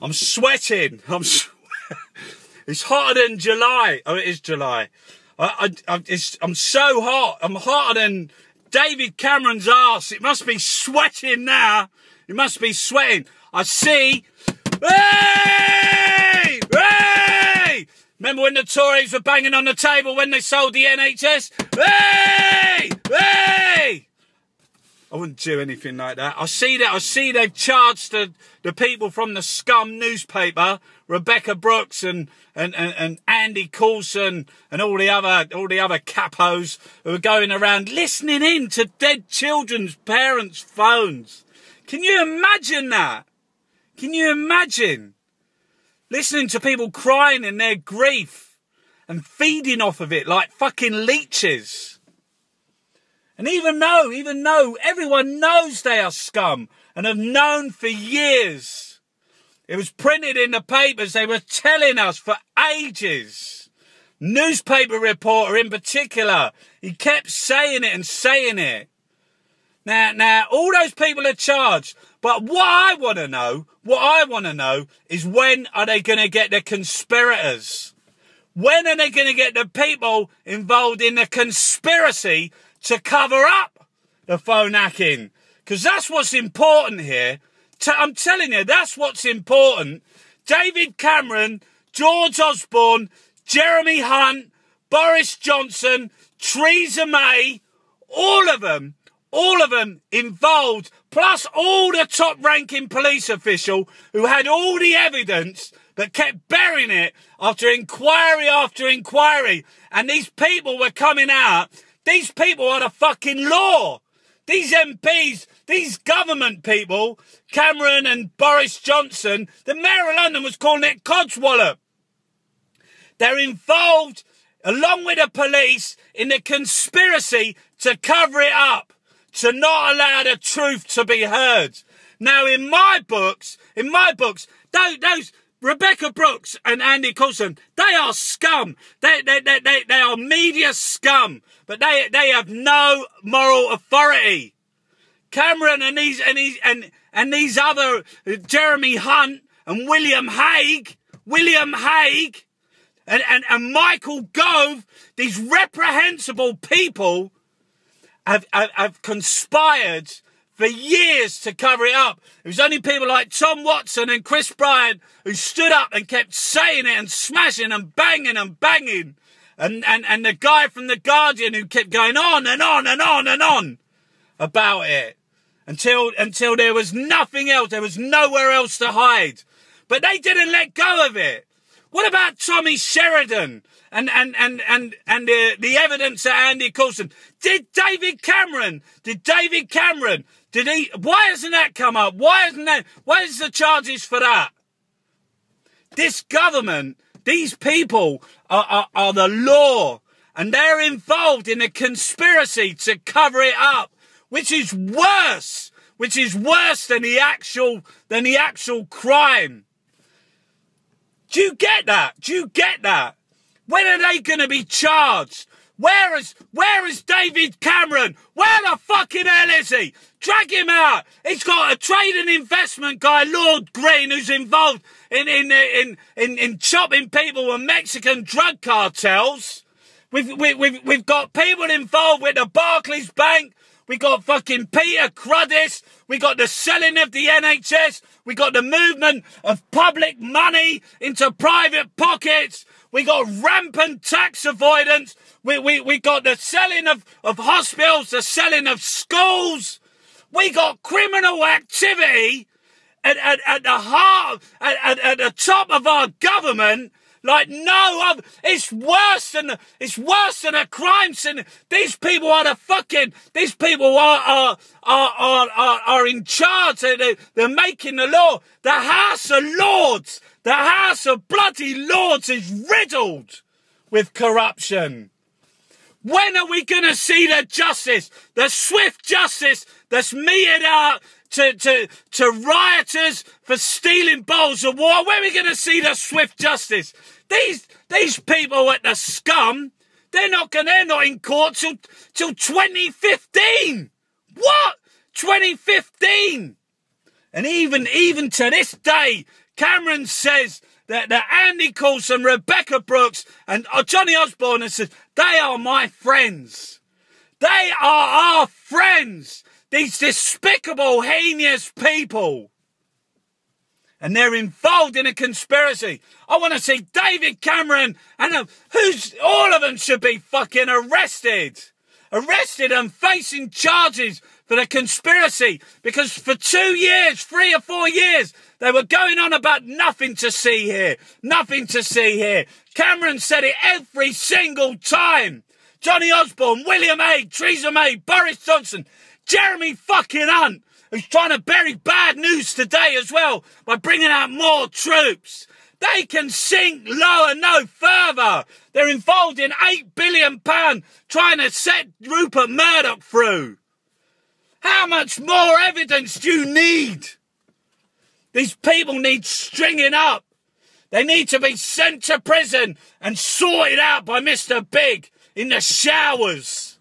I'm sweating. It's hotter than July. Oh, it is July. I'm so hot. I'm hotter than David Cameron's arse. It must be sweating now. It must be sweating. I see. Hey! Hey! Remember when the Tories were banging on the table when they sold the NHS? Hey! Hey! I wouldn't do anything like that. I see they've charged the people from the SCUM newspaper, Rebecca Brooks and Andy Coulson and all the other capos who are going around listening in to dead children's parents' phones. Can you imagine that? Can you imagine listening to people crying in their grief and feeding off of it like fucking leeches? And even though everyone knows they are scum and have known for years, it was printed in the papers, they were telling us for ages. Newspaper reporter in particular, he kept saying it and saying it. Now, all those people are charged. But what I want to know is when are they going to get the conspirators? When are they going to get the people involved in the conspiracy to cover up the phone hacking? Because that's what's important here. I'm telling you, that's what's important. David Cameron, George Osborne, Jeremy Hunt, Boris Johnson, Theresa May, all of them involved, plus all the top-ranking police official who had all the evidence but kept burying it after inquiry after inquiry. And these people were coming out. These people are the fucking law. These MPs, these government people, Cameron and Boris Johnson, the Mayor of London was calling it codswallop. They're involved, along with the police, in the conspiracy to cover it up, to not allow the truth to be heard. Now, in my books, those Rebecca Brooks and Andy Coulson, they are scum. They are media scum, but they have no moral authority. Cameron and these other Jeremy Hunt and William Hague and Michael Gove, these reprehensible people have conspired for years to cover it up. It was only people like Tom Watson and Chris Bryant who stood up and kept saying it and smashing and banging and banging. And the guy from The Guardian who kept going on and on and on and on about it until there was nothing else. There was nowhere else to hide. But they didn't let go of it. What about Tommy Sheridan and the evidence at Andy Coulson? Why hasn't that come up? Why is the charges for that? This government, these people are the law, and they're involved in a conspiracy to cover it up, which is worse than the actual crime. Do you get that? When are they going to be charged? Where is David Cameron? Where the fucking hell is he? Drag him out. He's got a trade and investment guy, Lord Green, who's involved in chopping people with Mexican drug cartels. We've got people involved with the Barclays Bank. We got fucking Peter Cruddis. We got the selling of the NHS. We got the movement of public money into private pockets. We got rampant tax avoidance. We got the selling of hospitals, the selling of schools. We got criminal activity at the heart, at the top of our government. Like no other, it's worse than a crime scene. These people are these people are in charge. They're making the law. The House of Lords, the House of bloody Lords is riddled with corruption. When are we going to see the justice, the swift justice that's meted out to rioters for stealing bowls of water? When are we going to see the swift justice? These people at the SCUM, they're not in court till 2015. What? 2015. And even to this day, Cameron says that Andy Coulson, Rebecca Brooks and Johnny Osborne and says, they are my friends. They are our friends. These despicable, heinous people. And they're involved in a conspiracy. I want to see David Cameron and all of them should be fucking arrested. Arrested and facing charges for the conspiracy. Because for 2 years, 3 or 4 years, they were going on about nothing to see here. Nothing to see here. Cameron said it every single time. Johnny Osborne, William Hague, Theresa May, Boris Johnson, Jeremy fucking Hunt, who's trying to bury bad news today as well by bringing out more troops. They can sink lower no further. They're involved in £8 billion trying to set Rupert Murdoch through. How much more evidence do you need? These people need stringing up. They need to be sent to prison and sorted out by Mr. Big in the showers.